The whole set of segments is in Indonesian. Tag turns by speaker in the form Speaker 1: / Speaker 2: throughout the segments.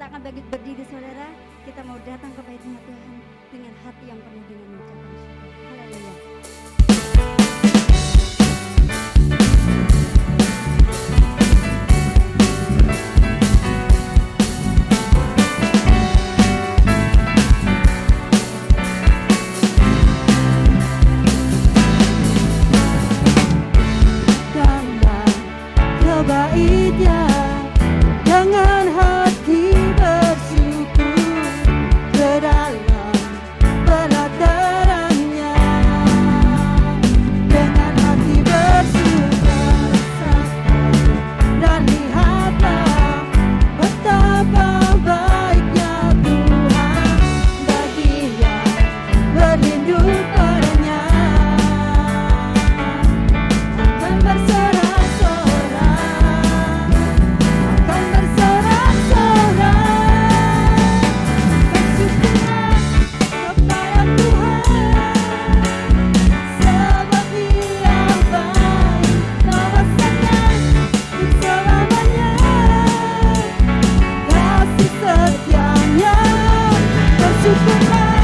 Speaker 1: Kita akan berdiri saudara, kita mau datang kepada Tuhan dengan hati yang penuh dengan ucapan syukur. Haleluya.
Speaker 2: Baiknya dengan hati bersyukur ke dalam pelatarannya, dengan hati bersyukur dan lihatlah betapa baiknya Tuhan bagi yang berlindung padanya. Akan bersorak-sorak, akan bersorak-sorak, bersyukurlah kepada Tuhan, sebab Dia baik, kawasannya untuk selamanya, kasih setianya. Bersyukurlah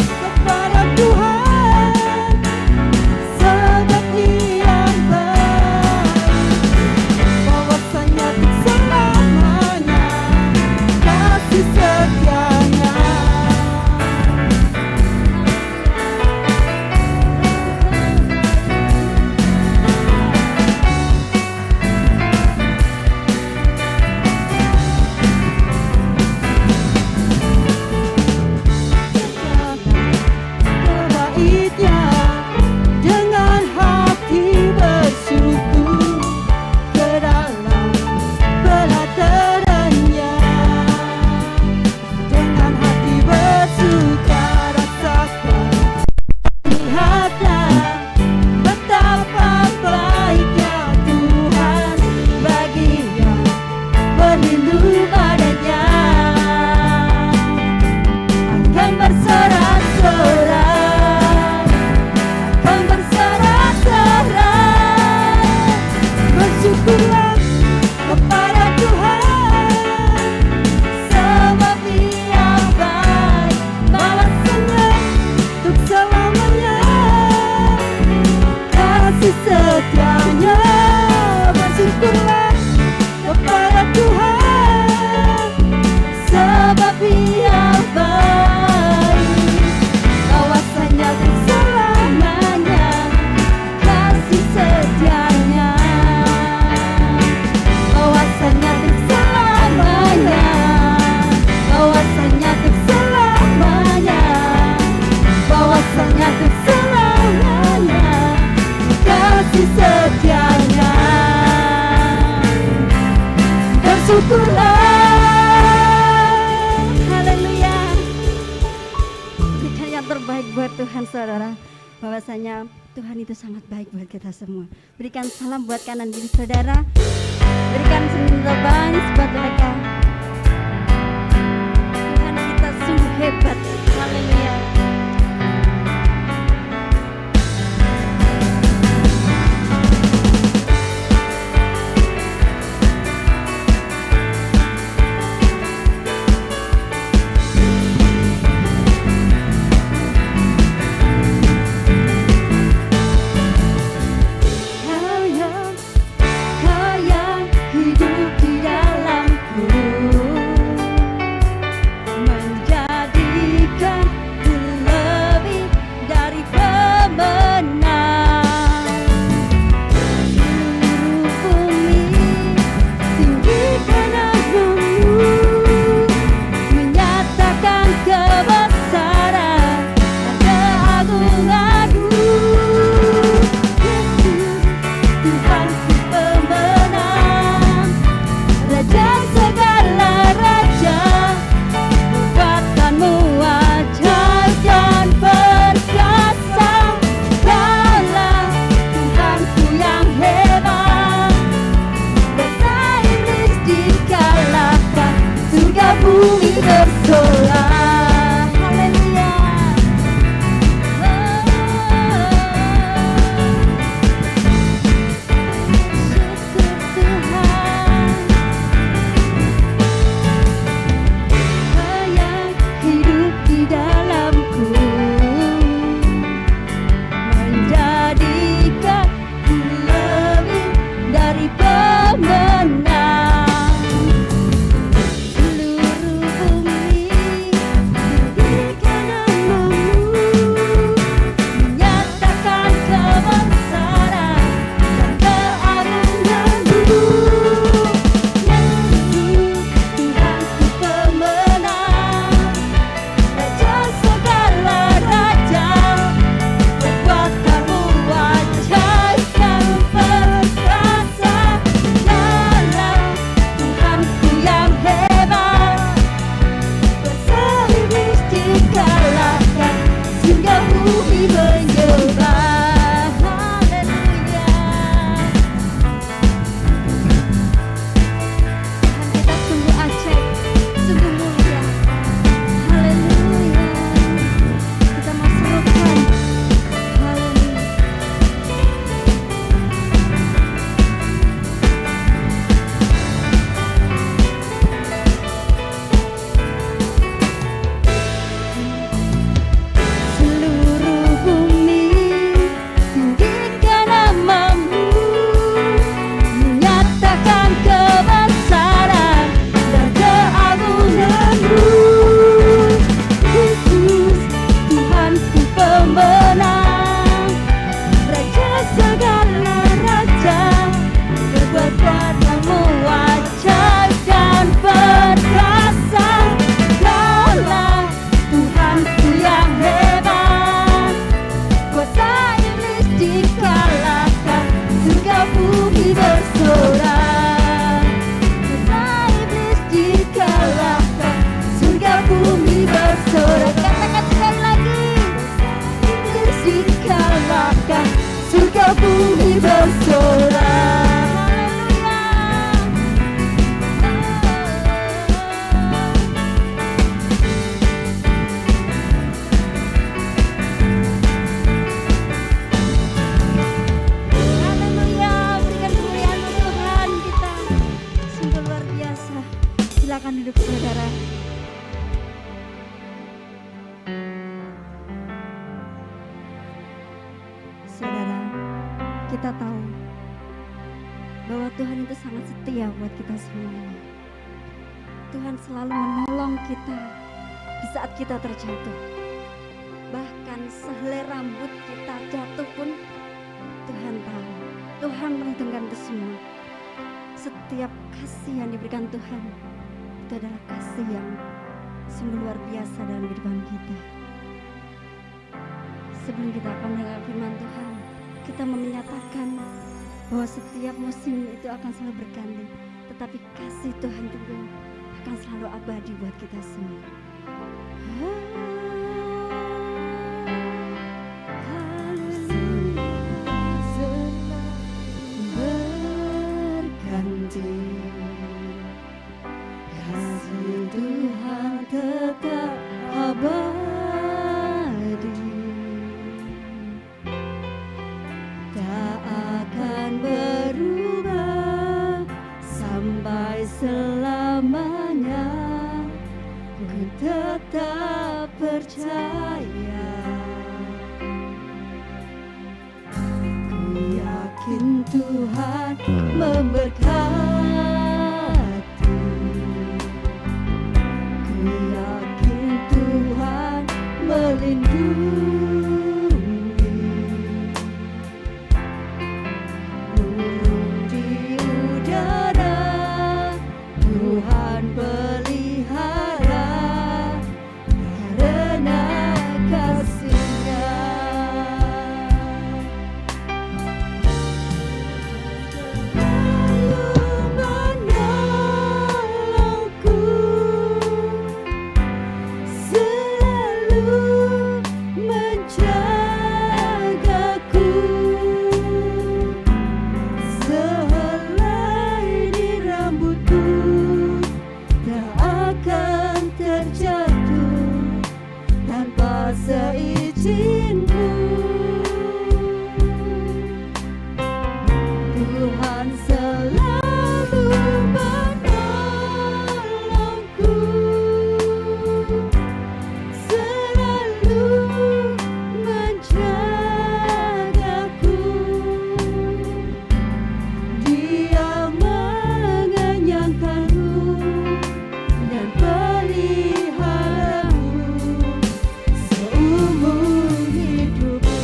Speaker 2: kepada Tuhan, sebab Dia baik, kawasannya untuk selamanya, kasih setianya. Kebaiknya dengan hati bersyukur ke dalam pelatarannya, dengan hati bersuka rasakan, lihatlah betapa baiknya Tuhan bagi yang berlindung padanya. Akan bersorak-sorak, akan bersorak-sorak, bersyukurlah kepada Tuhan, sebab Dia baik, balasannya untuk selamanya, kasih setianya. Bersyukurlah kepada Tuhan, sebab Dia baik, kawasannya untuk selamanya, kasih setianya. Kawasannya untuk selamanya, kawasannya untuk selamanya, kawasannya untuk selamanya, kasih setianya. Bersyukurlah, haleluya.
Speaker 1: Berikan yang terbaik buat Tuhan saudara, bahwasanya Tuhan itu sangat baik buat kita semua. Berikan salam buat kanan kiri saudara, berikan senyum terbaik buat mereka. Tuhan kita sungguh hebat. Haleluya.
Speaker 2: Kau yang hidup di dalamku, menjadikan ku lebih dari pemenang. Seluruh bumi tinggikan namamu, menyatakan kebesaran dan keagunganmu. Yesus, Tuhanku pemenang, Raja segala raja, kekuatanmu ajaib dan perkasa. Kaulah Tuhanku yang hebat, dosa iblis dikalahkan, surga bumi bersorak. Haleluya. Syukur Tuhan.
Speaker 1: saudara. Saudara, kita tahu bahwa Tuhan itu sangat setia buat kita semuanya. Tuhan selalu menolong kita di saat kita terjatuh. Bahkan sehelai rambut kita jatuh pun Tuhan tahu. Tuhan menghitungkan itu semua. Setiap kasih yang diberikan Tuhan itu adalah kasih yang sungguh luar biasa dalam kehidupan kita. Sebelum kita akan mendengar firman Tuhan, kita menyatakan bahwa setiap musim itu akan selalu berganti, tetapi kasih Tuhan itu akan selalu abadi buat kita semua.
Speaker 2: Berganti, kasih Tuhan tetap abadi, tak akan berubah sampai selamanya. Ku tetap percaya, ku yakin Tuhan memberkati, ku yakin Tuhan melindungi, burung di udara Tuhan pelihara karena kasih-Nya. Seizinku, Tuhan selalu menolongku, selalu menjagaku. Dia mengenyangkanku dan peliharaku seumur hidupku.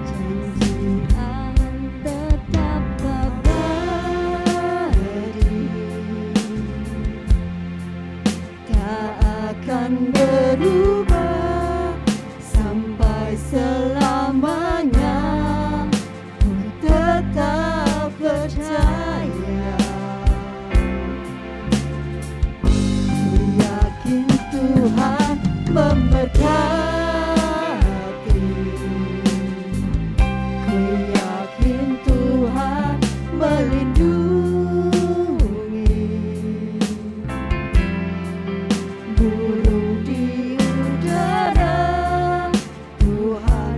Speaker 2: Janjian tetap abadi, tak akan berubah sampai selamanya. Ku tetap percaya, ku yakin Tuhan memberkati, ku yakin Tuhan melindungi, burung di udara Tuhan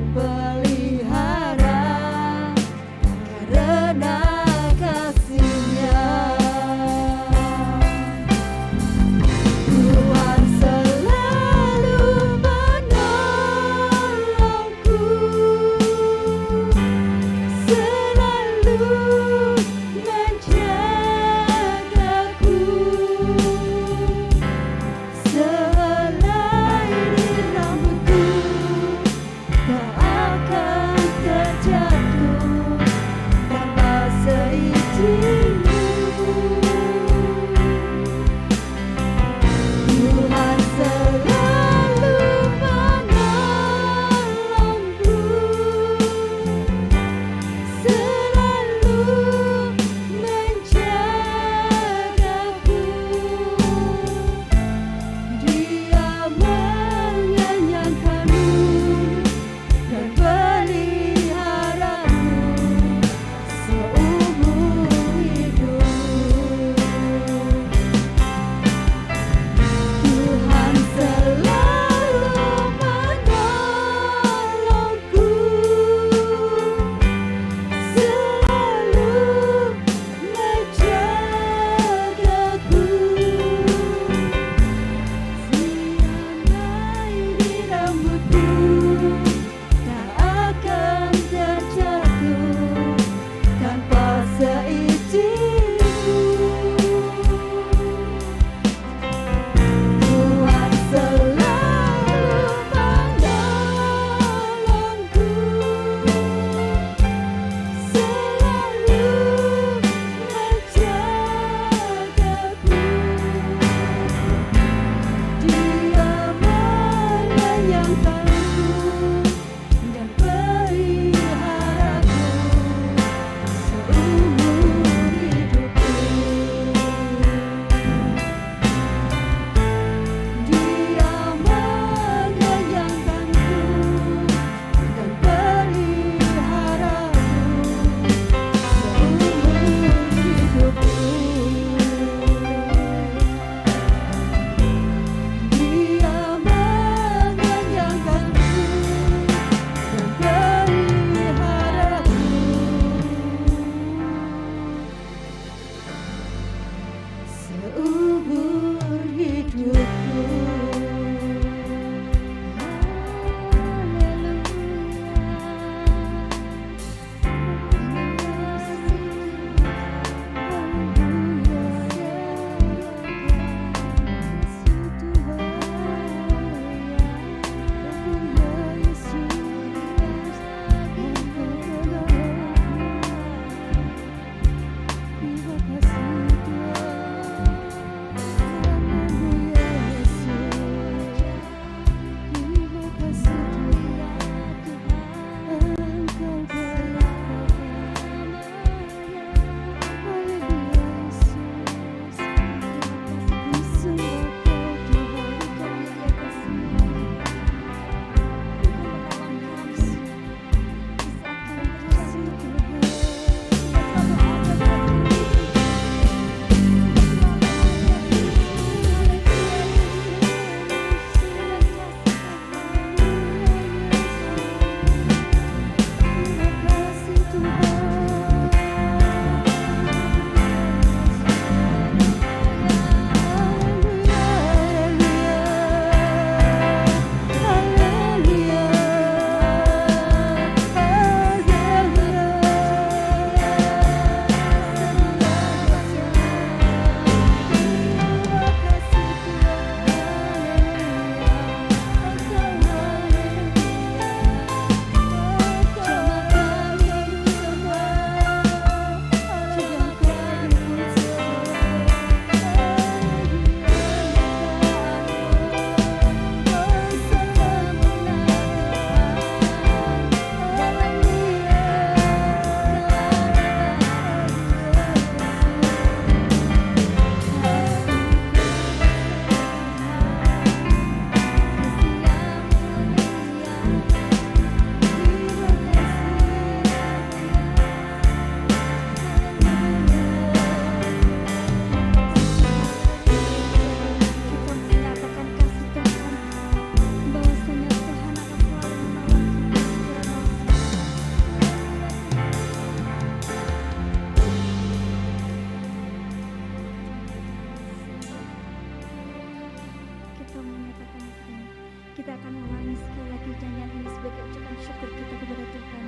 Speaker 1: kita akan mengulangi sekali lagi nyanyian ini sebagai ucapan syukur kita kepada Tuhan.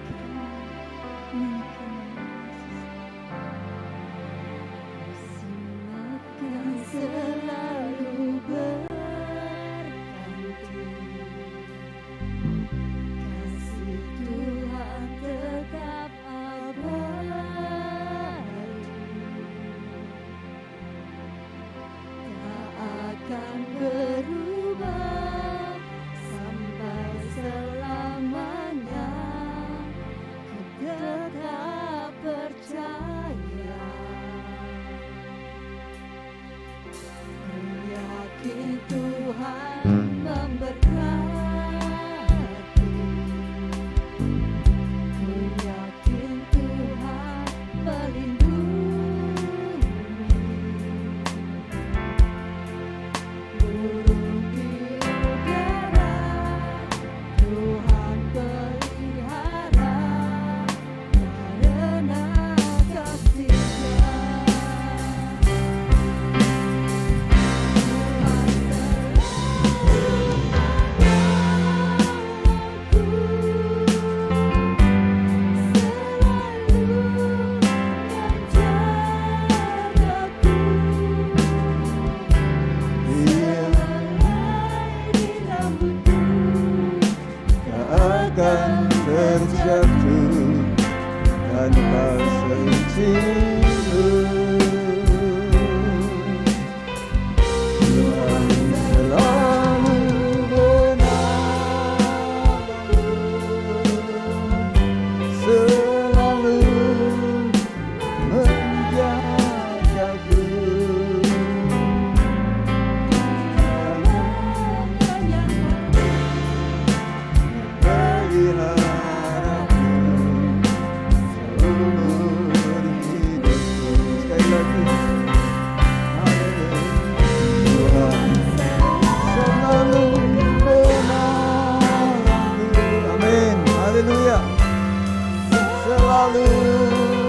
Speaker 1: Kita mau menyanyikan
Speaker 2: Akan selalu berganti, kasih Tuhan tetap abadi, tak akan berubah sampai selamanya. Ku tetap percaya, yakin Tuhan memberkati, ku yakin Tuhan melindungi, burung di udara Tuhan pelihara, karena kasih-Nya.
Speaker 3: Akan terjatuh tanpa seizin-Mu. Tuhan selalu benar, selalu menjagaku. Peliharaku seumur hidupku. Sekali lagi, Tuhan selalu menolongku. Amin, haleluya. Selalu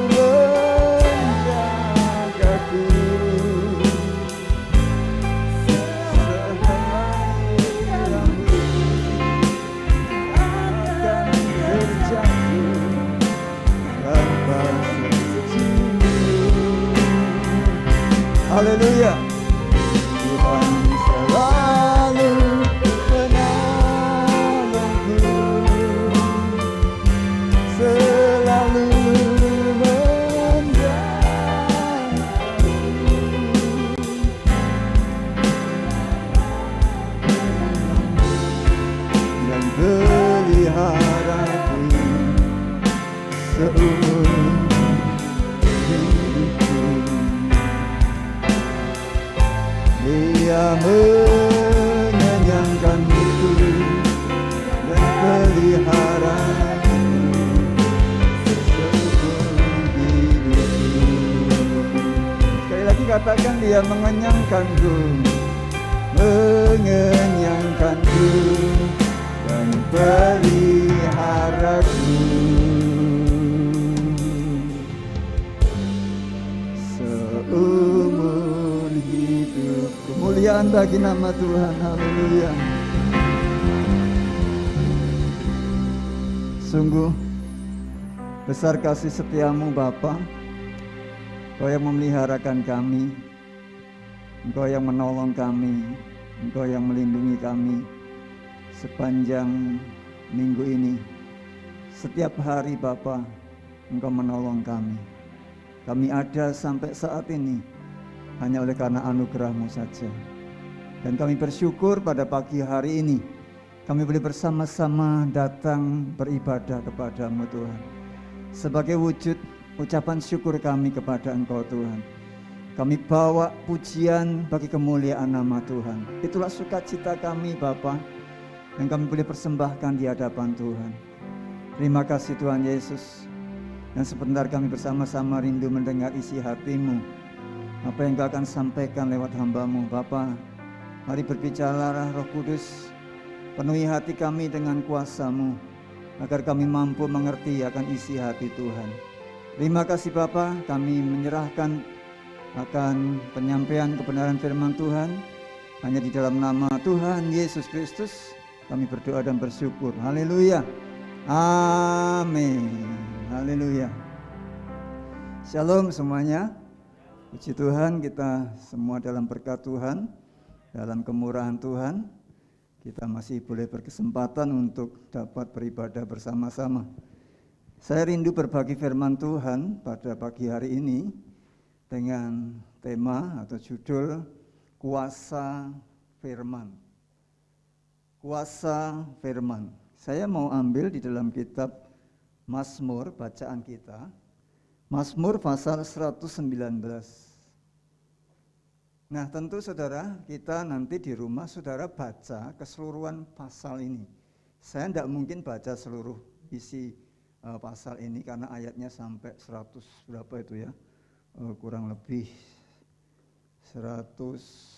Speaker 3: menjagaku. Sehelai rambut akan terjatuh tanpa seizin-Mu. Haleluya. Tuhan selalu menolongku, selalu menjagaku, dan peliharaku seumur hidupku. Dia mengenyangkanku dan peliharaku seumur hidupku. Sekali lagi katakan, Dia mengenyangkanku, mengenyangkanku dan peliharaku seumur hidup. Kemuliaan bagi nama Tuhan. Haleluya. Sungguh besar kasih setiamu Bapa. Engkau yang memeliharakan kami, Engkau yang menolong kami, Engkau yang melindungi kami sepanjang minggu ini. Setiap hari Bapa, Engkau menolong kami. Kami ada sampai saat ini hanya oleh karena anugerah-Mu saja. Dan kami bersyukur pada pagi hari ini kami boleh bersama-sama datang beribadah kepada-Mu Tuhan. Sebagai wujud ucapan syukur kami kepada Engkau Tuhan, kami bawa pujian bagi kemuliaan nama Tuhan. Itulah sukacita kami Bapa, yang kami boleh persembahkan di hadapan Tuhan. Terima kasih Tuhan Yesus. Dan sebentar kami bersama-sama rindu mendengar isi hati-Mu, apa yang Engkau akan sampaikan lewat hamba-Mu Bapa. Mari berbicara Roh Kudus, penuhi hati kami dengan kuasa-Mu, agar kami mampu mengerti akan isi hati Tuhan. Terima kasih Bapa, kami menyerahkan akan penyampaian kebenaran firman Tuhan, Hanya di dalam nama Tuhan Yesus Kristus kami berdoa dan bersyukur. Haleluya. Amin. Haleluya. Shalom semuanya. Puji Tuhan, kita semua dalam berkat Tuhan, dalam kemurahan Tuhan, kita masih boleh berkesempatan untuk dapat beribadah bersama-sama. Saya rindu berbagi firman Tuhan pada pagi hari ini dengan tema atau judul Kuasa Firman. Kuasa Firman. Saya mau ambil di dalam kitab Mazmur, bacaan kita. Mazmur pasal 119. Nah, tentu saudara, kita nanti di rumah saudara baca keseluruhan pasal ini. Saya tidak mungkin baca seluruh isi pasal ini karena ayatnya sampai 100 berapa itu ya? Kurang lebih 176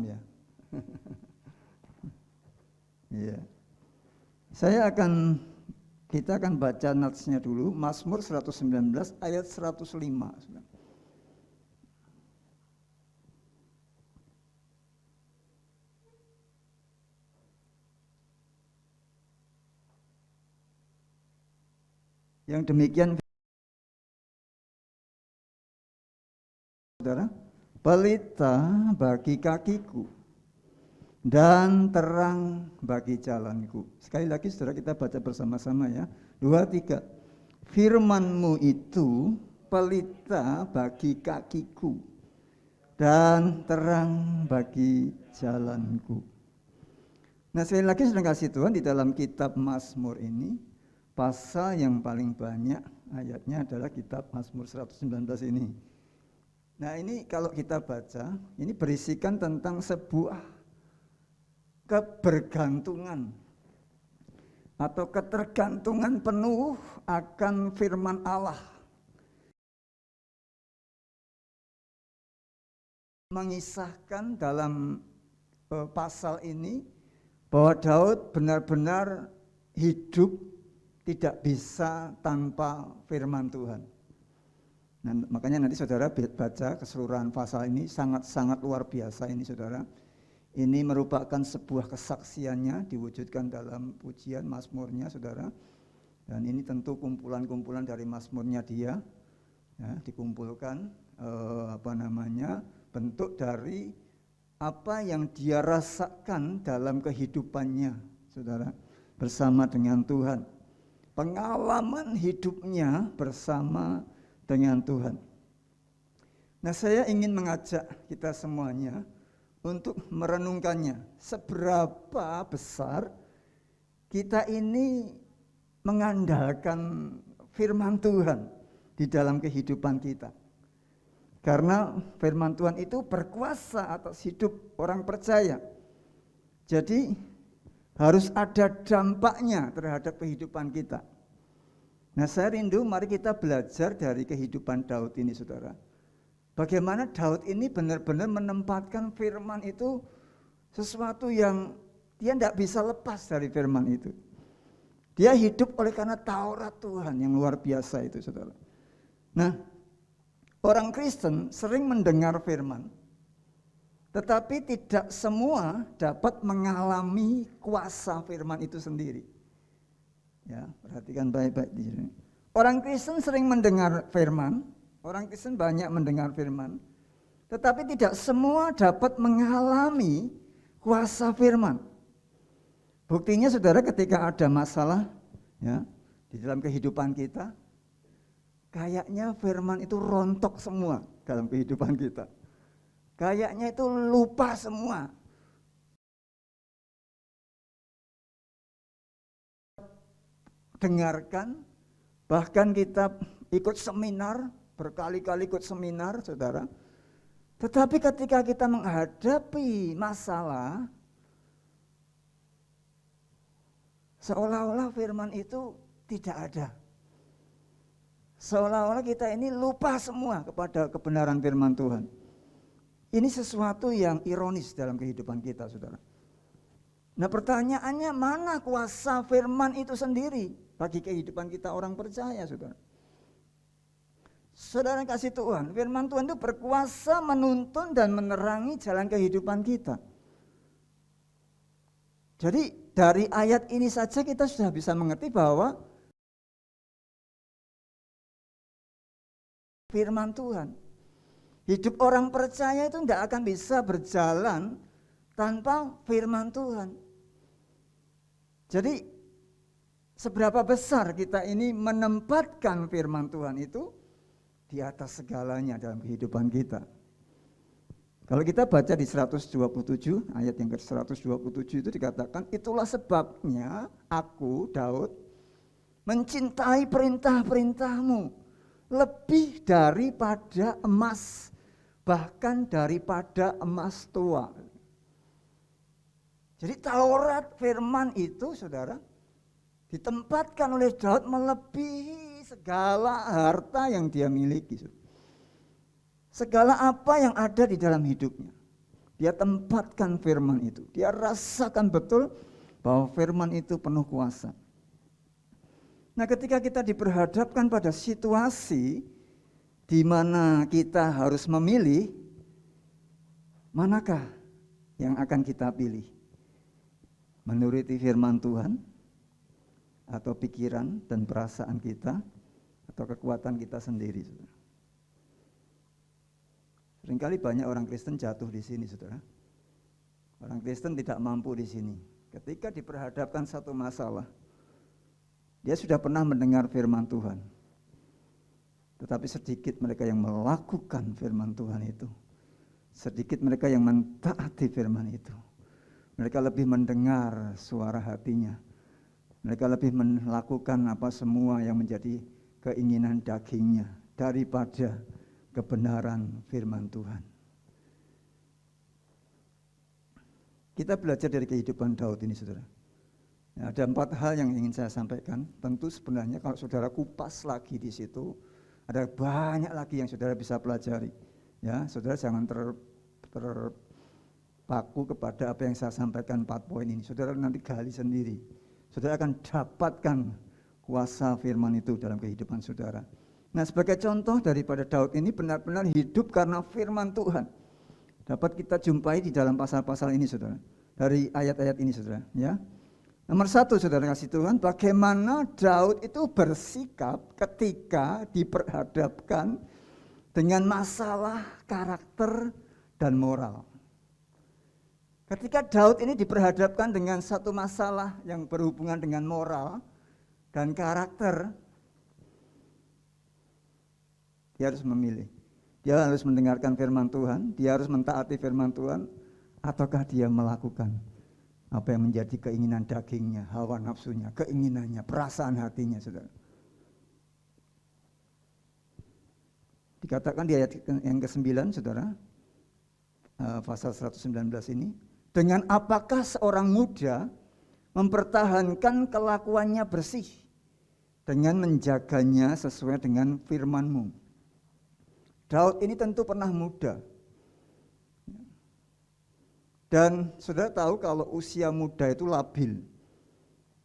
Speaker 3: ya. Iya. Kita akan baca natsnya dulu, Mazmur 119 ayat 105. Yang demikian, saudara, pelita bagi kakiku dan terang bagi jalanku. Sekali lagi saudara, kita baca bersama-sama ya. 2, 3. Firman-Mu itu pelita bagi kakiku dan terang bagi jalanku. Nah, sekali lagi sudah kasih Tuhan, di dalam kitab Mazmur ini pasal yang paling banyak ayatnya adalah kitab Mazmur 119 ini. Nah, ini kalau kita baca, ini berisikan tentang sebuah kebergantungan atau ketergantungan penuh akan firman Allah. Mengisahkan dalam pasal ini bahwa Daud benar-benar hidup tidak bisa tanpa firman Tuhan. Nah, makanya nanti saudara baca keseluruhan pasal ini, sangat-sangat luar biasa ini saudara. Ini merupakan sebuah kesaksiannya diwujudkan dalam pujian Mazmurnya saudara. Dan ini tentu kumpulan-kumpulan dari Mazmurnya dia ya, dikumpulkan bentuk dari apa yang dia rasakan dalam kehidupannya saudara, bersama dengan Tuhan. Pengalaman hidupnya bersama dengan Tuhan. Nah, saya ingin mengajak kita semuanya untuk merenungkannya. Seberapa besar kita ini mengandalkan firman Tuhan di dalam kehidupan kita. Karena firman Tuhan itu berkuasa atas hidup orang percaya. Jadi harus ada dampaknya terhadap kehidupan kita. Nah, saya rindu mari kita belajar dari kehidupan Daud ini saudara. Bagaimana Daud ini benar-benar menempatkan firman itu sesuatu yang dia tidak bisa lepas dari firman itu. Dia hidup oleh karena Taurat Tuhan yang luar biasa itu saudara. Nah, orang Kristen sering mendengar firman, tetapi tidak semua dapat mengalami kuasa firman itu sendiri. Ya, perhatikan baik-baik di sini. Orang Kristen sering mendengar firman, orang Kristen banyak mendengar firman, tetapi tidak semua dapat mengalami kuasa firman. Buktinya saudara, ketika ada masalah ya di dalam kehidupan kita, kayaknya firman itu rontok semua dalam kehidupan kita. Kayaknya itu lupa semua. Dengarkan, bahkan kita ikut seminar, berkali-kali ikut seminar saudara. Tetapi ketika kita menghadapi masalah, seolah-olah firman itu tidak ada. Seolah-olah kita ini lupa semua kepada kebenaran firman Tuhan. Ini sesuatu yang ironis dalam kehidupan kita saudara. Nah, pertanyaannya, mana kuasa firman itu sendiri bagi kehidupan kita orang percaya saudara? Saudara kasih Tuhan, firman Tuhan itu berkuasa menuntun dan menerangi jalan kehidupan kita. Jadi dari ayat ini saja kita sudah bisa mengerti bahwa firman Tuhan, hidup orang percaya itu tidak akan bisa berjalan tanpa firman Tuhan. Jadi seberapa besar kita ini menempatkan firman Tuhan itu di atas segalanya dalam kehidupan kita. Kalau kita baca di 127, ayat yang ke-127 itu dikatakan, itulah sebabnya aku, Daud, mencintai perintah-perintahmu lebih daripada emas, bahkan daripada emas tua. Jadi Taurat, firman itu, saudara, ditempatkan oleh Daud melebihi segala harta yang dia miliki. Segala apa yang ada di dalam hidupnya, dia tempatkan firman itu. Dia rasakan betul bahwa firman itu penuh kuasa. Nah, ketika kita diperhadapkan pada situasi di mana kita harus memilih, manakah yang akan kita pilih? Menuruti firman Tuhan, atau pikiran dan perasaan kita, atau kekuatan kita sendiri, saudara. Seringkali banyak orang Kristen jatuh di sini, saudara. Orang Kristen tidak mampu di sini. Ketika diperhadapkan satu masalah, dia sudah pernah mendengar firman Tuhan, tetapi sedikit mereka yang melakukan firman Tuhan itu. Sedikit mereka yang mentaati firman itu. Mereka lebih mendengar suara hatinya. Mereka lebih melakukan apa semua yang menjadi keinginan dagingnya daripada kebenaran firman Tuhan. Kita belajar dari kehidupan Daud ini, saudara. Ya, ada 4 hal yang ingin saya sampaikan. Tentu sebenarnya kalau saudara kupas lagi di situ, ada banyak lagi yang saudara bisa pelajari. Ya, saudara jangan terpaku kepada apa yang saya sampaikan 4 poin ini. Saudara nanti gali sendiri. Saudara akan dapatkan kuasa firman itu dalam kehidupan saudara. Nah, sebagai contoh daripada Daud ini benar-benar hidup karena firman Tuhan. Dapat kita jumpai di dalam pasal-pasal ini, saudara. Dari ayat-ayat ini, saudara. Ya. Nomor 1, saudara kasih Tuhan, bagaimana Daud itu bersikap ketika diperhadapkan dengan masalah karakter dan moral. Ketika Daud ini diperhadapkan dengan satu masalah yang berhubungan dengan moral dan karakter, dia harus memilih. Dia harus mendengarkan firman Tuhan, dia harus mentaati firman Tuhan, ataukah dia melakukan apa yang menjadi keinginan dagingnya, hawa nafsunya, keinginannya, perasaan hatinya, saudara. Dikatakan di ayat yang ke-9, saudara, pasal 119 ini, dengan apakah seorang muda mempertahankan kelakuannya bersih dengan menjaganya sesuai dengan firman-Mu. Daud ini tentu pernah muda. Dan saudara tahu kalau usia muda itu labil.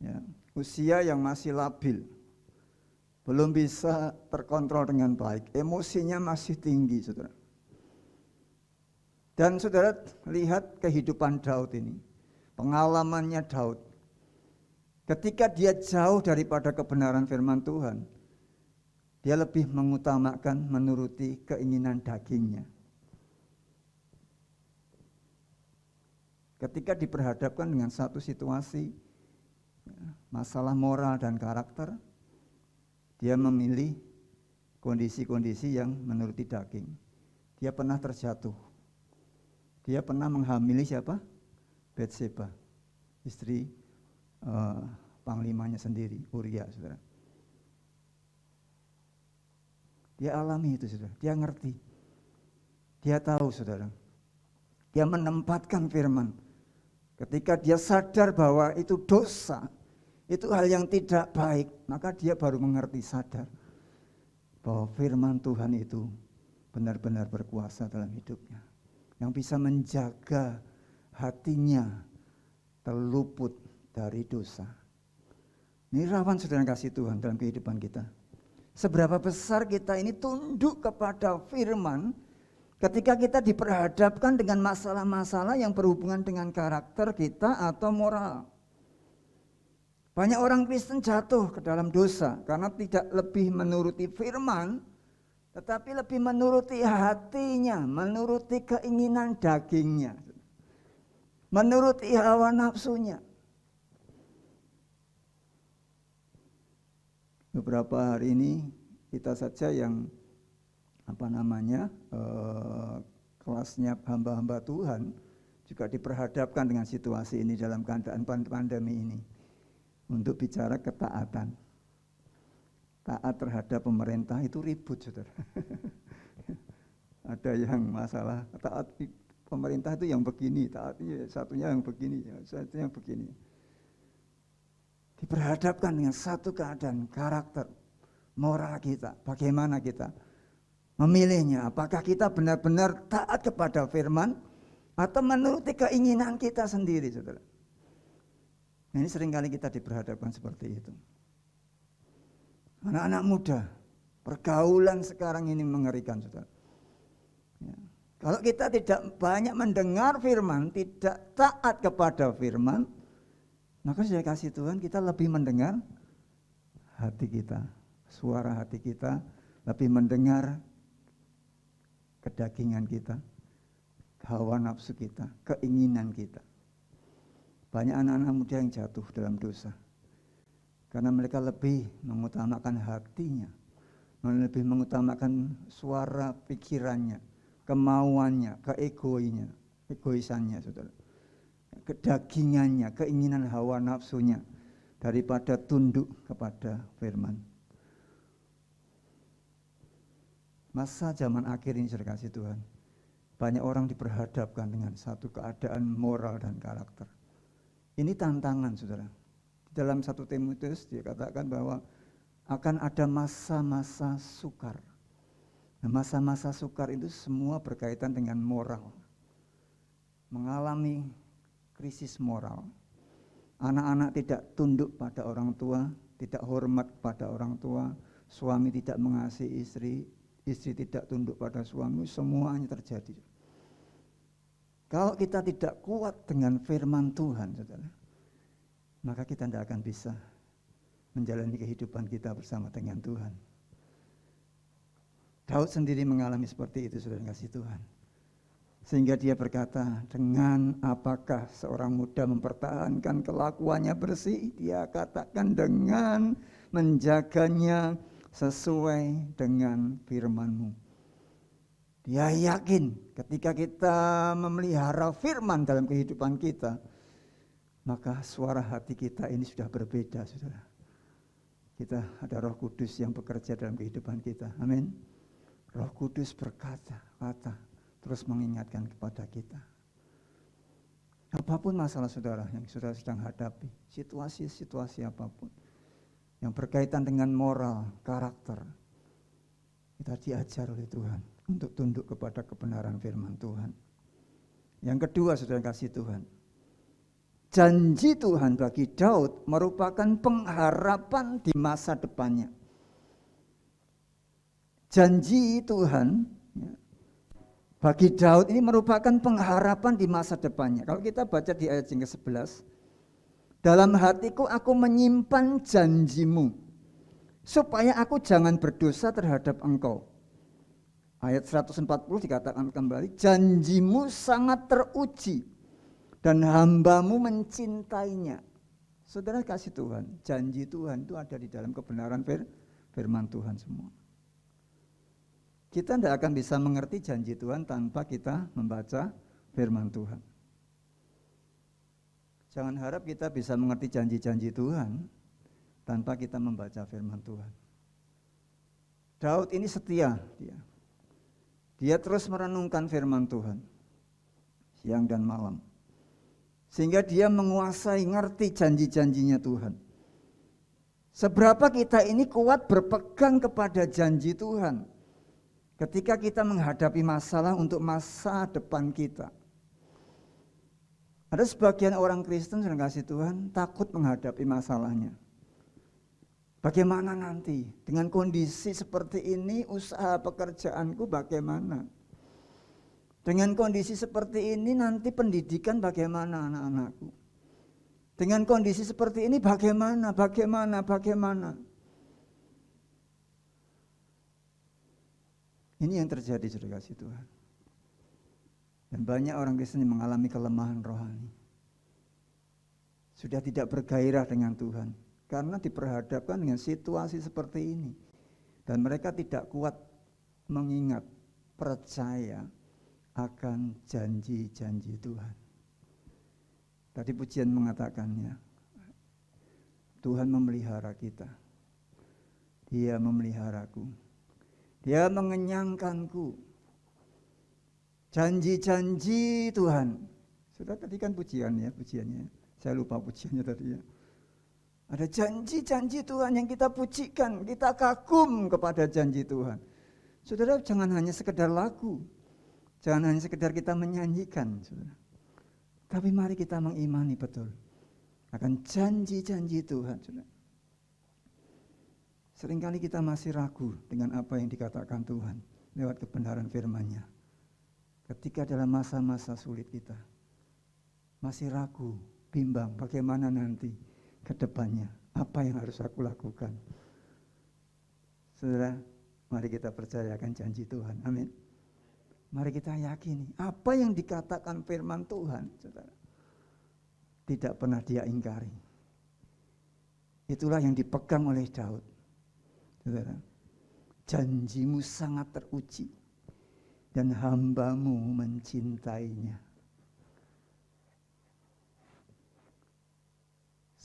Speaker 3: Ya, usia yang masih labil. Belum bisa terkontrol dengan baik. Emosinya masih tinggi, saudara. Dan saudara lihat kehidupan Daud ini. Pengalamannya Daud. Ketika dia jauh daripada kebenaran firman Tuhan, dia lebih mengutamakan menuruti keinginan dagingnya. Ketika diperhadapkan dengan satu situasi, masalah moral dan karakter, dia memilih kondisi-kondisi yang menuruti daging. Dia pernah terjatuh. Dia pernah menghamili siapa? Batseba, istri panglimanya sendiri, Uria, saudara. Dia alami itu, saudara. Dia ngerti. Dia tahu, saudara. Dia menempatkan firman. Ketika dia sadar bahwa itu dosa, itu hal yang tidak baik, maka dia baru mengerti, sadar bahwa firman Tuhan itu benar-benar berkuasa dalam hidupnya, yang bisa menjaga hatinya terluput dari dosa. Ini rawan, saudara kasih Tuhan, dalam kehidupan kita. Seberapa besar kita ini tunduk kepada firman ketika kita diperhadapkan dengan masalah-masalah yang berhubungan dengan karakter kita atau moral. Banyak orang Kristen jatuh ke dalam dosa karena tidak lebih menuruti firman, tetapi lebih menuruti hatinya, menuruti keinginan dagingnya, menuruti hawa nafsunya. Beberapa hari ini kita saja yang kelasnya hamba-hamba Tuhan juga diperhadapkan dengan situasi ini dalam keadaan pandemi ini untuk bicara ketaatan. Taat terhadap pemerintah itu ribut, saudara. Ada yang masalah taat pemerintah itu yang begini, taat satunya yang begini, satunya yang begini. Diperhadapkan dengan satu keadaan karakter, moral kita, bagaimana kita memilihnya, apakah kita benar-benar taat kepada firman atau menuruti keinginan kita sendiri, saudara. Nah, ini seringkali kita diperhadapkan seperti itu. Anak-anak muda, pergaulan sekarang ini mengerikan, saudara. Ya. Kalau kita tidak banyak mendengar firman, tidak taat kepada firman, maka saya kasih Tuhan kita lebih mendengar hati kita, suara hati kita, lebih mendengar kedagingan kita, hawa nafsu kita, keinginan kita. Banyak anak-anak muda yang jatuh dalam dosa karena mereka lebih mengutamakan hatinya, lebih mengutamakan suara pikirannya, kemauannya, egoisannya, saudara. Kedagingannya, keinginan hawa nafsunya daripada tunduk kepada firman. Masa zaman akhir ini saya kasih Tuhan, banyak orang diperhadapkan dengan satu keadaan moral dan karakter. Ini tantangan, saudara. Di dalam 1 Timotius dia katakan bahwa akan ada masa-masa sukar. Nah, masa-masa sukar itu semua berkaitan dengan moral. Mengalami krisis moral. Anak-anak tidak tunduk pada orang tua, tidak hormat pada orang tua, suami tidak mengasihi istri, istri tidak tunduk pada suami, semuanya terjadi. Kalau kita tidak kuat dengan firman Tuhan, saudara, maka kita tidak akan bisa menjalani kehidupan kita bersama dengan Tuhan. Daud sendiri mengalami seperti itu, saudara kasih Tuhan. Sehingga dia berkata, dengan apakah seorang muda mempertahankan kelakuannya bersih? Dia katakan dengan menjaganya sesuai dengan firman-Mu. Dia yakin ketika kita memelihara firman dalam kehidupan kita, maka suara hati kita ini sudah berbeda, saudara. Kita ada Roh Kudus yang bekerja dalam kehidupan kita. Amin. Roh Kudus berkata, terus mengingatkan kepada kita. Apapun masalah saudara yang saudara sedang hadapi, situasi-situasi apapun yang berkaitan dengan moral, karakter, kita diajar oleh Tuhan untuk tunduk kepada kebenaran firman Tuhan. Yang kedua, saudara kasih Tuhan, janji Tuhan bagi Daud merupakan pengharapan di masa depannya. Janji Tuhan bagi Daud ini merupakan pengharapan di masa depannya. Kalau kita baca di ayat yang ke-11, dalam hatiku aku menyimpan janjimu, supaya aku jangan berdosa terhadap engkau. Ayat 140 dikatakan kembali, janjimu sangat teruji, dan hambamu mencintainya. Saudara kasih Tuhan, janji Tuhan itu ada di dalam kebenaran firman Tuhan semua. Kita tidak akan bisa mengerti janji Tuhan tanpa kita membaca firman Tuhan. Jangan harap kita bisa mengerti janji-janji Tuhan tanpa kita membaca firman Tuhan. Daud ini setia, dia terus merenungkan firman Tuhan siang dan malam, sehingga dia menguasai, ngerti janji-janjinya Tuhan. Seberapa kita ini kuat berpegang kepada janji Tuhan ketika kita menghadapi masalah untuk masa depan kita. Ada sebagian orang Kristen yang kasih Tuhan takut menghadapi masalahnya. Bagaimana nanti dengan kondisi seperti ini usaha pekerjaanku bagaimana? Dengan kondisi seperti ini nanti pendidikan bagaimana anak-anakku? Dengan kondisi seperti ini bagaimana? Ini yang terjadi, saudara kasih Tuhan. Dan banyak orang Kristen yang mengalami kelemahan rohani. Sudah tidak bergairah dengan Tuhan. Karena diperhadapkan dengan situasi seperti ini. Dan mereka tidak kuat mengingat, percaya akan janji-janji Tuhan. Tadi pujian mengatakannya, Tuhan memelihara kita. Dia memeliharaku. Dia mengenyangkanku. Janji-janji Tuhan. Sudah tadi kan pujiannya. Saya lupa pujiannya tadi ya. Ada janji-janji Tuhan yang kita pujikan, kita kagum kepada janji Tuhan. Saudara, jangan hanya sekedar lagu, jangan hanya sekedar kita menyanyikan, saudara. Tapi mari kita mengimani betul akan janji-janji Tuhan, saudara. Seringkali kita masih ragu dengan apa yang dikatakan Tuhan lewat kebenaran firman-Nya. Ketika dalam masa-masa sulit kita masih ragu, bimbang bagaimana nanti ke depannya, apa yang harus aku lakukan. Saudara, mari kita percayakan janji Tuhan. Amin. Mari kita yakini apa yang dikatakan firman Tuhan, saudara, tidak pernah dia ingkari. Itulah yang dipegang oleh Daud. Saudara, janjimu sangat teruji dan hambamu mencintainya.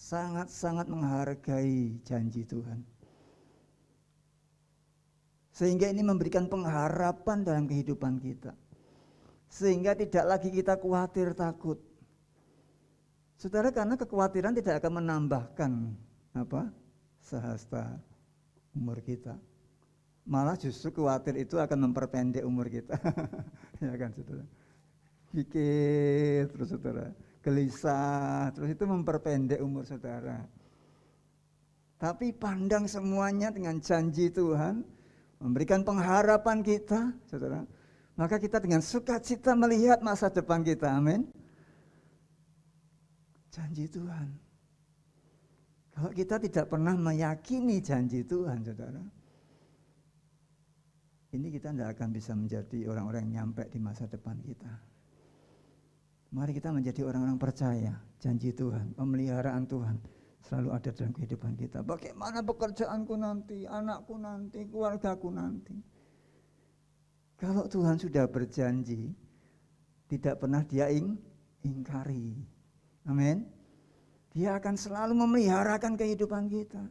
Speaker 3: Sangat-sangat menghargai janji Tuhan. Sehingga ini memberikan pengharapan dalam kehidupan kita. Sehingga tidak lagi kita khawatir, takut. Saudara, karena kekhawatiran tidak akan menambahkan sehasta umur kita. Malah justru khawatir itu akan memperpendek umur kita. Ya kan, saudara? Pikir terus, saudara. Gelisah, terus itu memperpendek umur saudara. Tapi pandang semuanya dengan janji Tuhan, memberikan pengharapan kita, saudara. Maka kita dengan sukacita melihat masa depan kita, amin. Janji Tuhan. Kalau kita tidak pernah meyakini janji Tuhan, saudara, ini kita tidak akan bisa menjadi orang-orang yang nyampe di masa depan kita. Mari kita menjadi orang-orang percaya janji Tuhan, pemeliharaan Tuhan selalu ada dalam kehidupan kita. Bagaimana pekerjaanku nanti, anakku nanti, keluargaku nanti. Kalau Tuhan sudah berjanji, tidak pernah dia ingkari. Amin. Dia akan selalu memeliharakan kehidupan kita.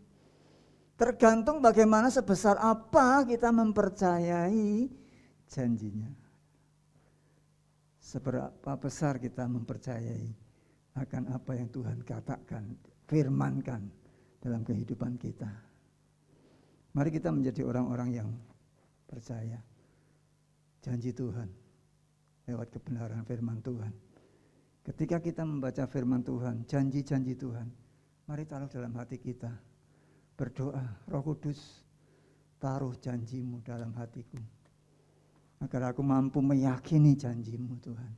Speaker 3: Tergantung bagaimana sebesar apa kita mempercayai janjinya. Seberapa besar kita mempercayai akan apa yang Tuhan katakan, firmankan dalam kehidupan kita. Mari kita menjadi orang-orang yang percaya janji Tuhan lewat kebenaran firman Tuhan. Ketika kita membaca firman Tuhan, janji-janji Tuhan, mari taruh dalam hati kita. Berdoa, Roh Kudus, taruh janjimu dalam hatiku. Agar aku mampu meyakini janjimu Tuhan.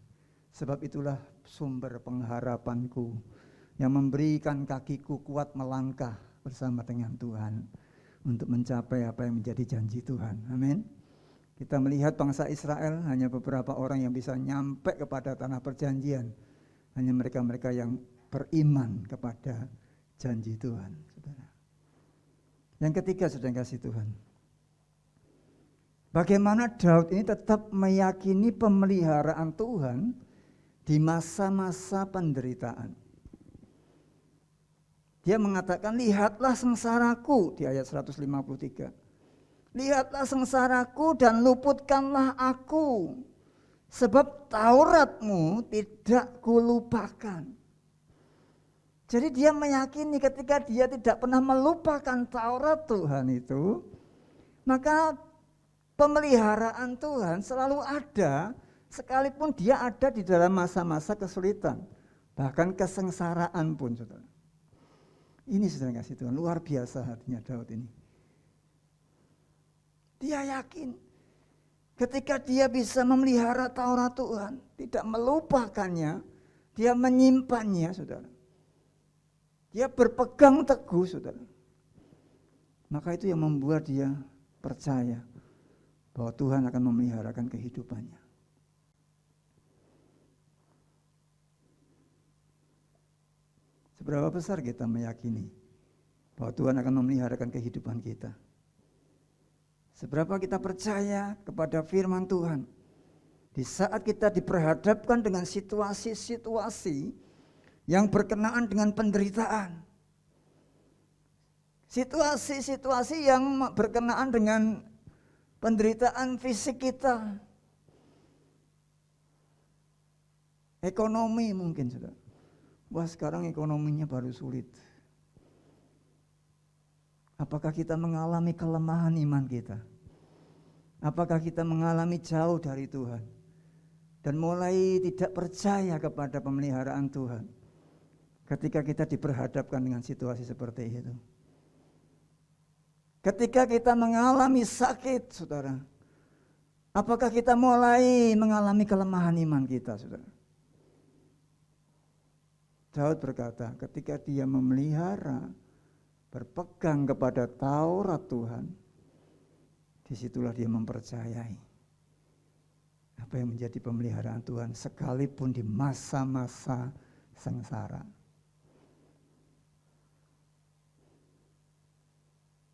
Speaker 3: Sebab itulah sumber pengharapanku yang memberikan kakiku kuat melangkah bersama dengan Tuhan untuk mencapai apa yang menjadi janji Tuhan. Amin. Kita melihat bangsa Israel hanya beberapa orang yang bisa nyampe kepada tanah perjanjian. Hanya mereka-mereka yang beriman kepada janji Tuhan. Saudara. Yang ketiga, saudara kasih Tuhan. Bagaimana Daud ini tetap meyakini pemeliharaan Tuhan di masa-masa penderitaan. Dia mengatakan, lihatlah sengsaraku di ayat 153. Lihatlah sengsaraku dan luputkanlah aku, sebab Tauratmu tidak kulupakan. Jadi dia meyakini ketika dia tidak pernah melupakan Taurat Tuhan itu, maka pemeliharaan Tuhan selalu ada, sekalipun dia ada di dalam masa-masa kesulitan, bahkan kesengsaraan pun, saudara. Ini saudara kasih Tuhan, luar biasa hatinya Daud ini. Dia yakin ketika dia bisa memelihara Taurat Tuhan, tidak melupakannya, dia menyimpannya, saudara. Dia berpegang teguh, saudara. Maka itu yang membuat dia percaya bahwa Tuhan akan memeliharakan kehidupannya. Seberapa besar kita meyakini bahwa Tuhan akan memeliharakan kehidupan kita? Seberapa kita percaya kepada firman Tuhan? Di saat kita diperhadapkan dengan situasi-situasi yang berkenaan dengan penderitaan, situasi-situasi yang berkenaan dengan penderitaan fisik kita, ekonomi mungkin sudah. Wah, sekarang ekonominya baru sulit. Apakah kita mengalami kelemahan iman kita? Apakah kita mengalami jauh dari Tuhan? Dan mulai tidak percaya kepada pemeliharaan Tuhan ketika kita diperhadapkan dengan situasi seperti itu. Ketika kita mengalami sakit, saudara, apakah kita mulai mengalami kelemahan iman kita, saudara? Daud berkata, ketika dia memelihara, berpegang kepada Taurat Tuhan, disitulah dia mempercayai apa yang menjadi pemeliharaan Tuhan, sekalipun di masa-masa sengsara.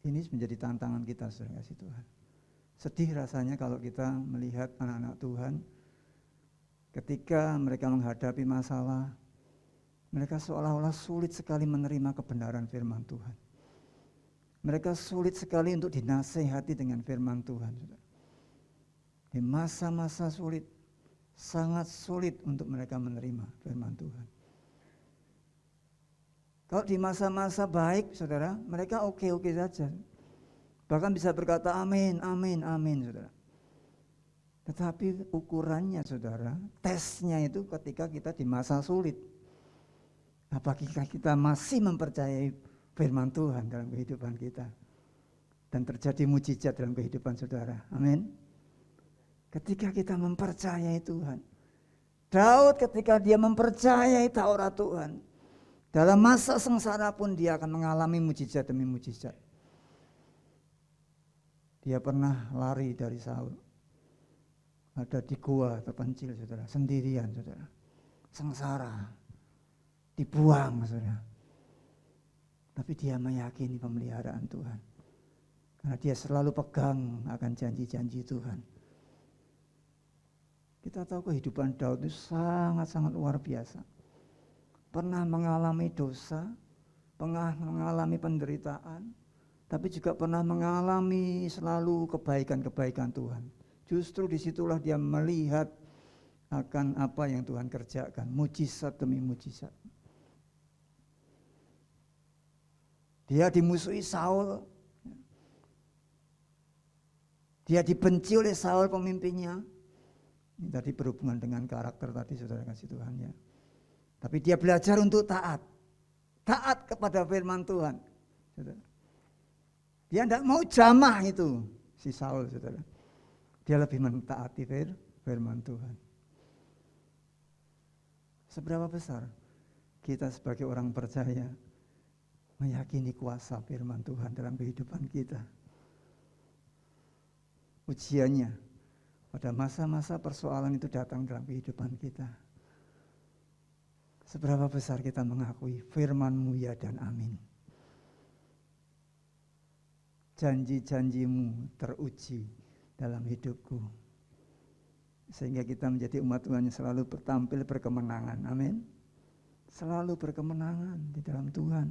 Speaker 3: Ini menjadi tantangan kita, saudara kasih Tuhan. Sedih rasanya kalau kita melihat anak-anak Tuhan, ketika mereka menghadapi masalah, mereka seolah-olah sulit sekali menerima kebenaran firman Tuhan. Mereka sulit sekali untuk dinasehati dengan firman Tuhan. Di masa-masa sulit, sangat sulit untuk mereka menerima firman Tuhan. Kalau di masa-masa baik, saudara, mereka oke-oke saja. Bahkan bisa berkata amin, amin, amin, saudara. Tetapi ukurannya, saudara, tesnya itu ketika kita di masa sulit. Apakah kita masih mempercayai firman Tuhan dalam kehidupan kita? Dan terjadi mujizat dalam kehidupan saudara. Amin. Ketika kita mempercayai Tuhan. Daud ketika dia mempercayai Taurat Tuhan, dalam masa sengsara pun dia akan mengalami mujizat demi mujizat. Dia pernah lari dari Saul. Ada di gua terpencil, saudara, sendirian, saudara. Sengsara. Dibuang, saudara. Tapi dia meyakini pemeliharaan Tuhan. Karena dia selalu pegang akan janji-janji Tuhan. Kita tahu kehidupan Daud itu sangat-sangat luar biasa. Pernah mengalami dosa, pernah mengalami penderitaan, tapi juga pernah mengalami selalu kebaikan-kebaikan Tuhan. Justru disitulah dia melihat akan apa yang Tuhan kerjakan, mujizat demi mujizat. Dia dimusuhi Saul. Dia dibenci oleh Saul pemimpinnya. Ini tadi berhubungan dengan karakter tadi, saudara kasih Tuhan ya. Tapi dia belajar untuk taat. Taat kepada firman Tuhan. Saudara. Dia tidak mau jamah itu si Saul, saudara. Dia lebih mentaati firman Tuhan. Seberapa besar kita sebagai orang percaya meyakini kuasa firman Tuhan dalam kehidupan kita. Ujiannya pada masa-masa persoalan itu datang dalam kehidupan kita. Seberapa besar kita mengakui firman-Mu ya dan amin. Janji-janjimu teruji dalam hidupku. Sehingga kita menjadi umat Tuhan yang selalu tampil berkemenangan. Amin. Selalu berkemenangan di dalam Tuhan.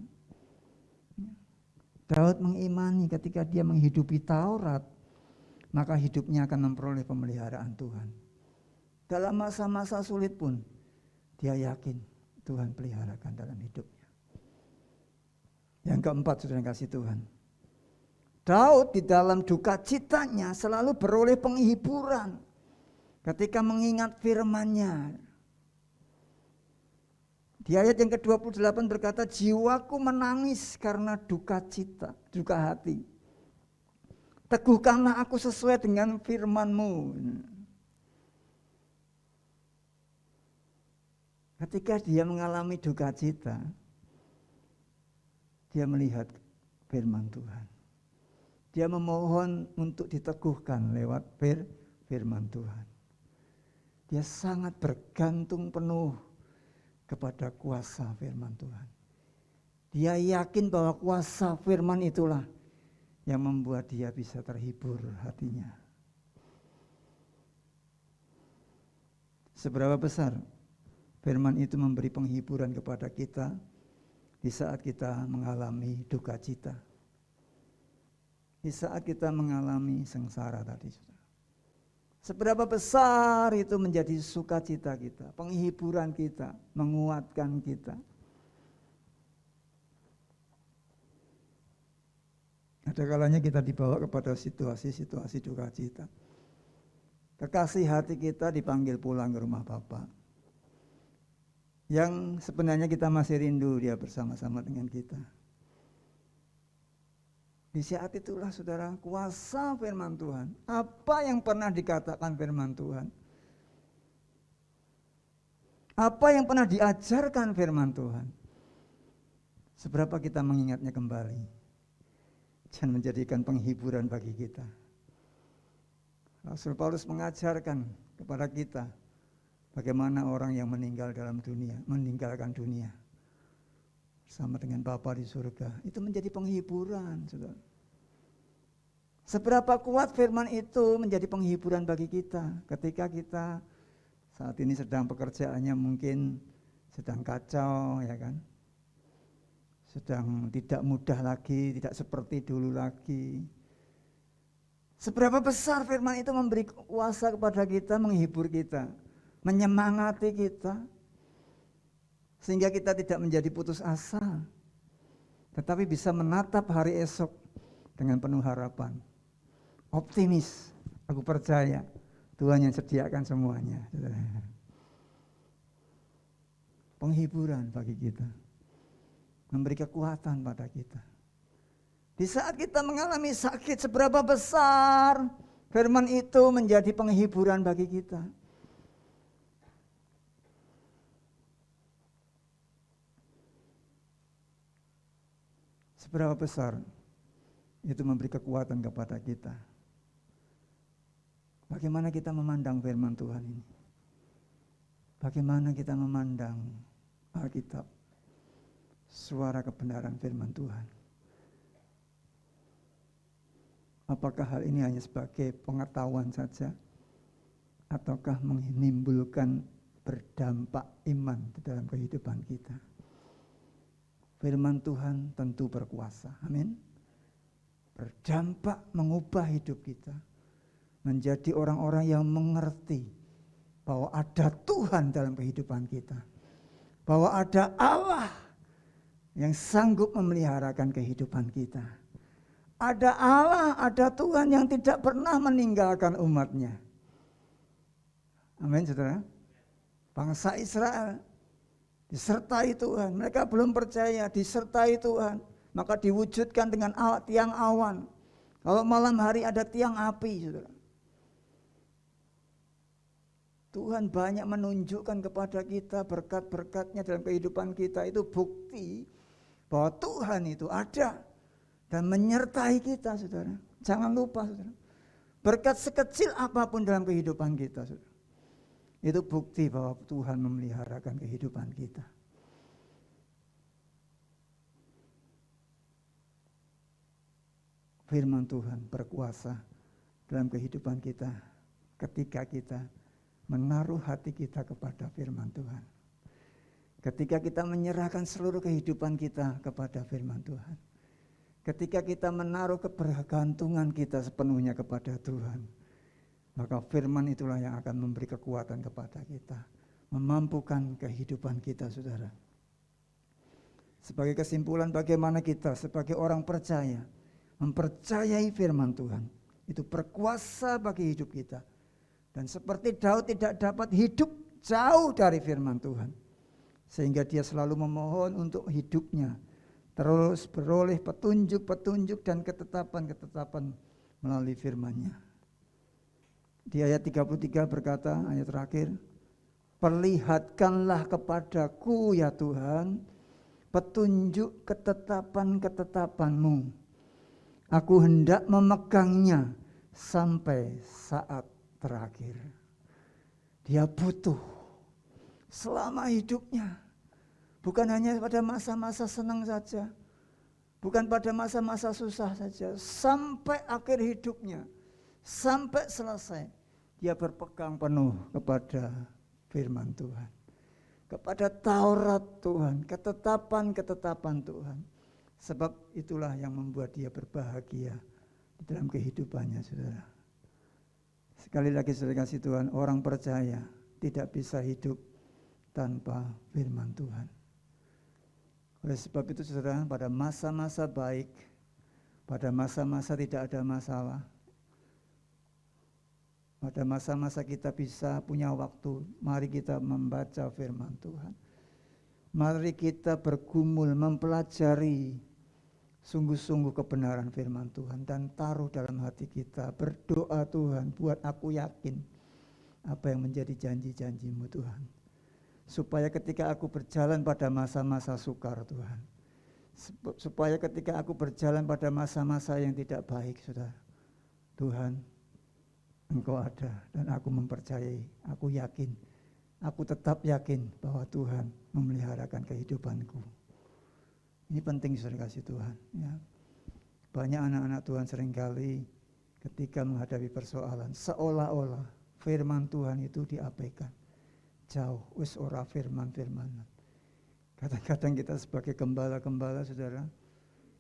Speaker 3: Daud mengimani ketika dia menghidupi Taurat, maka hidupnya akan memperoleh pemeliharaan Tuhan. Dalam masa-masa sulit pun, dia yakin Tuhan peliharakan dalam hidupnya. Yang keempat, saudara yang kasih Tuhan. Daud di dalam duka citanya selalu beroleh penghiburan ketika mengingat firman-Nya. Di ayat yang ke-28 berkata, jiwaku menangis karena duka hati. Teguhkanlah aku sesuai dengan firman-Mu. Ketika dia mengalami duka cita, dia melihat firman Tuhan. Dia memohon untuk diteguhkan lewat firman Tuhan. Dia sangat bergantung penuh kepada kuasa firman Tuhan. Dia yakin bahwa kuasa firman itulah yang membuat dia bisa terhibur hatinya. Seberapa besar firman itu memberi penghiburan kepada kita di saat kita mengalami duka cita, di saat kita mengalami sengsara tadi. Seberapa besar itu menjadi sukacita kita, penghiburan kita, menguatkan kita. Ada kalanya kita dibawa kepada situasi-situasi duka cita. Kekasih hati kita dipanggil pulang ke rumah Bapa. Yang sebenarnya kita masih rindu dia bersama-sama dengan kita. Di saat itulah saudara, kuasa firman Tuhan. Apa yang pernah dikatakan firman Tuhan? Apa yang pernah diajarkan firman Tuhan? Seberapa kita mengingatnya kembali dan menjadikan penghiburan bagi kita. Rasul Paulus mengajarkan kepada kita bagaimana orang yang meninggalkan dunia sama dengan Bapa di surga, itu menjadi penghiburan, saudara. Seberapa kuat firman itu menjadi penghiburan bagi kita ketika kita saat ini sedang pekerjaannya mungkin sedang kacau, ya kan? Sedang tidak mudah lagi, tidak seperti dulu lagi. Seberapa besar firman itu memberi kuasa kepada kita, menghibur kita, menyemangati kita, sehingga kita tidak menjadi putus asa, tetapi bisa menatap hari esok dengan penuh harapan. Optimis, aku percaya Tuhan yang sediakan semuanya. Penghiburan bagi kita, memberi kekuatan pada kita. Di saat kita mengalami sakit, seberapa besar firman itu menjadi penghiburan bagi kita. Seberapa besar itu memberi kekuatan kepada kita. Bagaimana kita memandang firman Tuhan ini? Bagaimana kita memandang Alkitab, suara kebenaran firman Tuhan? Apakah hal ini hanya sebagai pengetahuan saja, ataukah menimbulkan berdampak iman di dalam kehidupan kita? Firman Tuhan tentu berkuasa, amin. Berdampak mengubah hidup kita menjadi orang-orang yang mengerti bahwa ada Tuhan dalam kehidupan kita, bahwa ada Allah yang sanggup memeliharakan kehidupan kita. Ada Allah, ada Tuhan yang tidak pernah meninggalkan umatnya. Amin, saudara. Bangsa Israel disertai Tuhan, mereka belum percaya, disertai Tuhan, maka diwujudkan dengan tiang awan. Kalau malam hari ada tiang api, saudara. Tuhan banyak menunjukkan kepada kita berkat-berkatnya dalam kehidupan kita. Itu bukti bahwa Tuhan itu ada dan menyertai kita, saudara. Jangan lupa, saudara. Berkat sekecil apapun dalam kehidupan kita, saudara, itu bukti bahwa Tuhan memeliharakan kehidupan kita. Firman Tuhan berkuasa dalam kehidupan kita ketika kita menaruh hati kita kepada firman Tuhan. Ketika kita menyerahkan seluruh kehidupan kita kepada firman Tuhan. Ketika kita menaruh kebergantungan kita sepenuhnya kepada Tuhan, maka firman itulah yang akan memberi kekuatan kepada kita, memampukan kehidupan kita, saudara. Sebagai kesimpulan, bagaimana kita sebagai orang percaya mempercayai firman Tuhan, itu berkuasa bagi hidup kita. Dan seperti Daud tidak dapat hidup jauh dari firman Tuhan, sehingga dia selalu memohon untuk hidupnya terus beroleh petunjuk-petunjuk dan ketetapan-ketetapan melalui firman-Nya. Di ayat 33 berkata, ayat terakhir, perlihatkanlah kepadaku ya Tuhan petunjuk ketetapan-ketetapan-Mu. Aku hendak memegangnya sampai saat terakhir. Dia butuh selama hidupnya. Bukan hanya pada masa-masa senang saja. Bukan pada masa-masa susah saja. Sampai akhir hidupnya. Sampai selesai. Dia berpegang penuh kepada firman Tuhan. Kepada Taurat Tuhan. Ketetapan-ketetapan Tuhan. Sebab itulah yang membuat dia berbahagia di dalam kehidupannya, saudara. Sekali lagi saudara kasih Tuhan, orang percaya tidak bisa hidup tanpa firman Tuhan. Oleh sebab itu saudara, pada masa-masa baik, pada masa-masa tidak ada masalah, pada masa-masa kita bisa punya waktu, mari kita membaca firman Tuhan. Mari kita bergumul, mempelajari sungguh-sungguh kebenaran firman Tuhan dan taruh dalam hati kita. Berdoa, Tuhan, buat aku yakin apa yang menjadi janji-janji-Mu Tuhan. Supaya ketika aku berjalan pada masa-masa sukar Tuhan, supaya ketika aku berjalan pada masa-masa yang tidak baik, saudara, Tuhan, Engkau ada dan aku mempercayai, aku yakin, aku tetap yakin bahwa Tuhan memeliharakan kehidupanku. Ini penting saudara kasih Tuhan. Ya. Banyak anak-anak Tuhan seringkali ketika menghadapi persoalan, seolah-olah firman Tuhan itu diabaikan. Jauh, wis ora firman-firmanan. Kadang-kadang kita sebagai gembala-gembala saudara,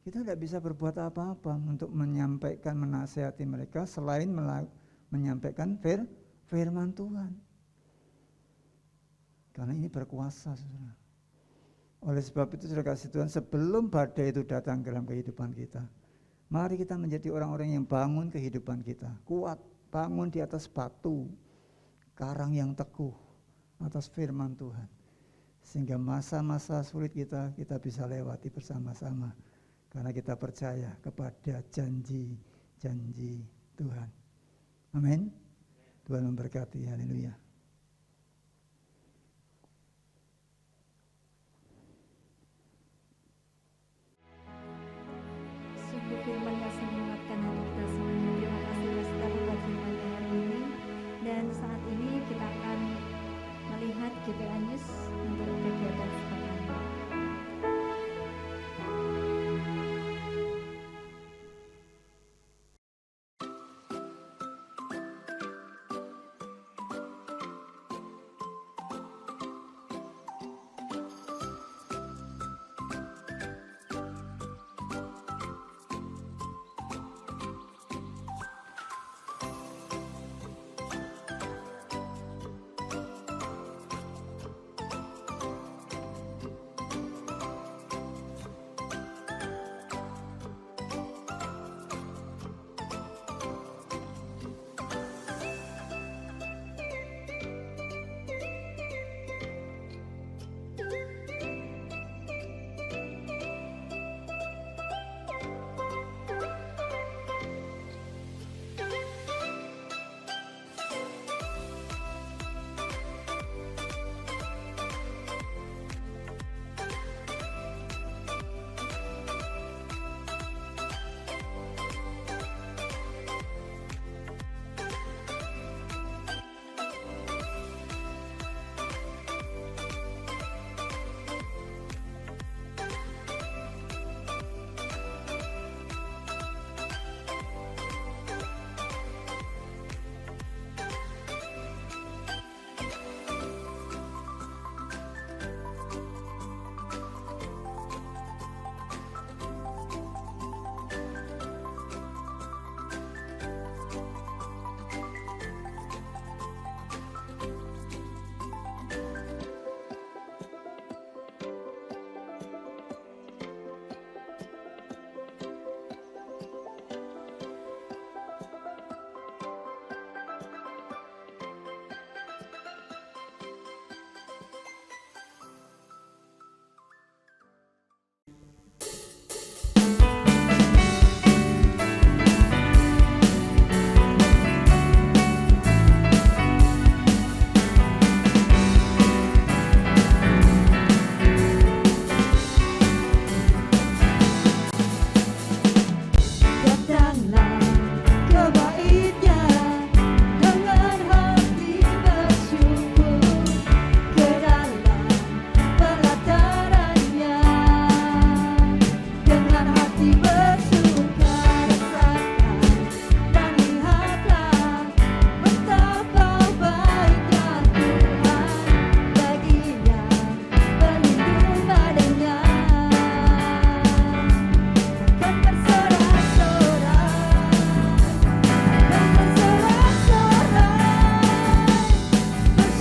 Speaker 3: kita tidak bisa berbuat apa-apa untuk menyampaikan, menasihati mereka selain menyampaikan firman Tuhan. Karena ini berkuasa saudara. Oleh sebab itu saudara kasih Tuhan, sebelum badai itu datang dalam kehidupan kita, mari kita menjadi orang-orang yang bangun kehidupan kita. Kuat, bangun di atas batu, karang yang teguh, atas firman Tuhan. Sehingga masa-masa sulit kita bisa lewati bersama-sama. Karena kita percaya kepada janji-janji Tuhan. Amin. Tuhan memberkati. Haleluya.
Speaker 1: Sungguh firman-Nya menguatkan hati kita semuanya. Terima kasih Pastor buat firman-Nya hari ini. Dan saat ini kita akan melihat GPA News untuk kegiatan sepekan.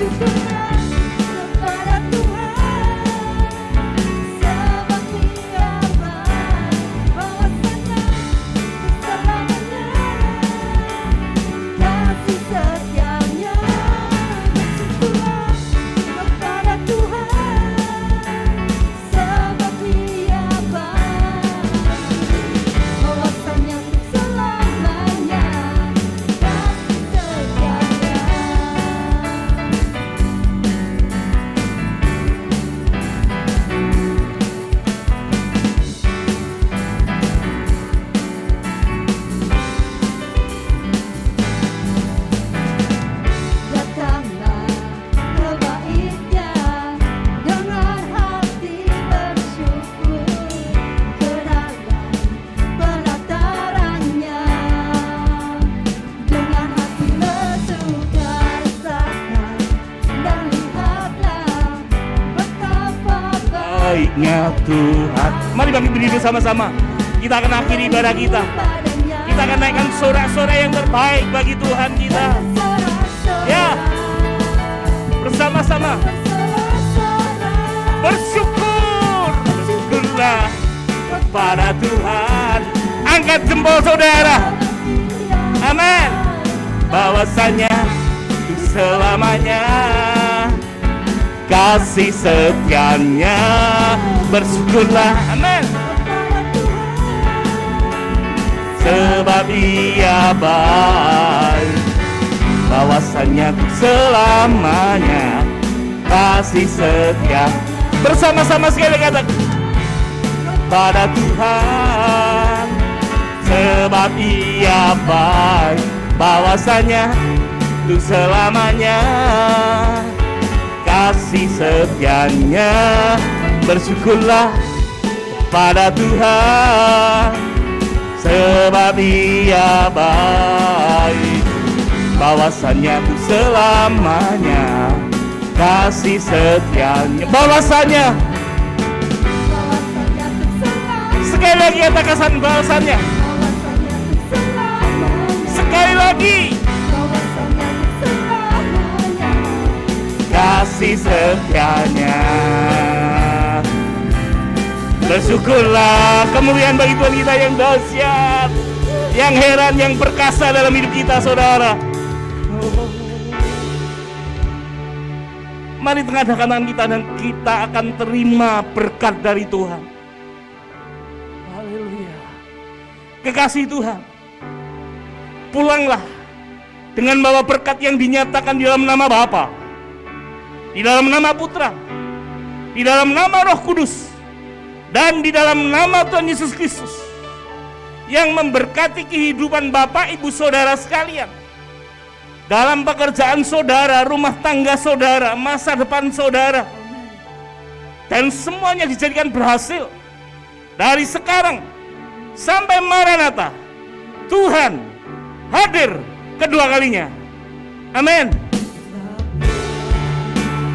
Speaker 2: bersyukurlah kepada Tuhan, sebab Dia baik, bahwasanya selamanya kasih setianya. Bersyukurlah kepada Tuhan, sebab Dia baik, bahwasanya selamanya kasih setianya. Datanglah ke bait-Nya dengan hati bersyukur, ke dalam pelataran-Nya dengan hati bersukarsaka, dan lihatlah betapa
Speaker 4: Baiknya Tuhan. Mari kami berdiri bersama-sama. Kita akan akhiri ibadah kita. Kita akan naikkan sorak-sorai yang terbaik bagi Tuhan kita. Ya, bersama-sama bersyukur. Bersyukurlah kepada Tuhan. Angkat jempol saudara. Amin. Bahwasanya untuk selamanya kasih setianya. Bersyukurlah. Amin. Sebab Dia baik, bahwasanya untuk selamanya kasih setia. Bersama-sama sekali kata pada Tuhan, sebab Dia baik, bahwasanya untuk selamanya kasih setianya. Bersyukurlah pada Tuhan, sebab Dia baik, bahwasanya untuk selamanya kasih setianya. Bahwasanya, sekali lagi katakan bahwasanya. Sekali lagi, kasih setianya. Bersyukurlah, kemuliaan bagi Tuhan kita yang dahsyat, yang heran, yang perkasa dalam hidup kita, saudara. Mari tengahkan tangan kita dan kita akan terima berkat dari Tuhan. Haleluya. Kekasih Tuhan, pulanglah dengan bawa berkat yang dinyatakan di dalam nama Bapa, di dalam nama Putra, di dalam nama Roh Kudus, dan di dalam nama Tuhan Yesus Kristus, yang memberkati kehidupan Bapak, Ibu, Saudara sekalian, dalam pekerjaan saudara, rumah tangga saudara, masa depan saudara, dan semuanya dijadikan berhasil dari sekarang sampai Maranatha. Tuhan hadir kedua kalinya. Amin.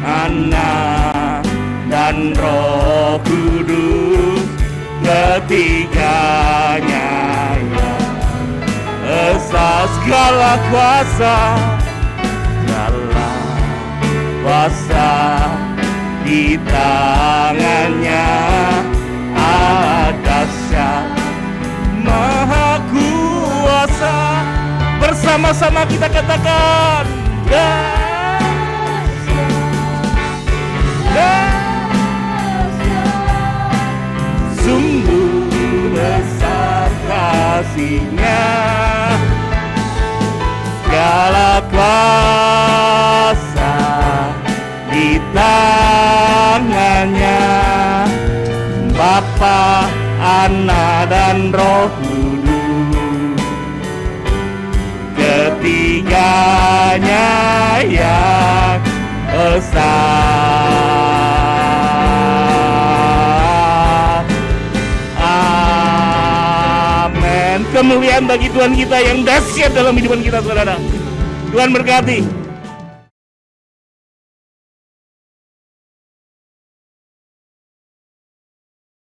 Speaker 4: Anak dan Roh Kudus, ketiganya ya, esa segala kuasa, segala kuasa di tangannya, dahsyat maha kuasa. Bersama-sama kita katakan sungguh besar kasih-Nya, segala kuasa di tangannya, Bapa, Anak, dan Roh Kudus, ketiganya yang esa. Kemuliaan bagi Tuhan kita yang dahsyat dalam hidupan kita, saudara. Tuhan berkati.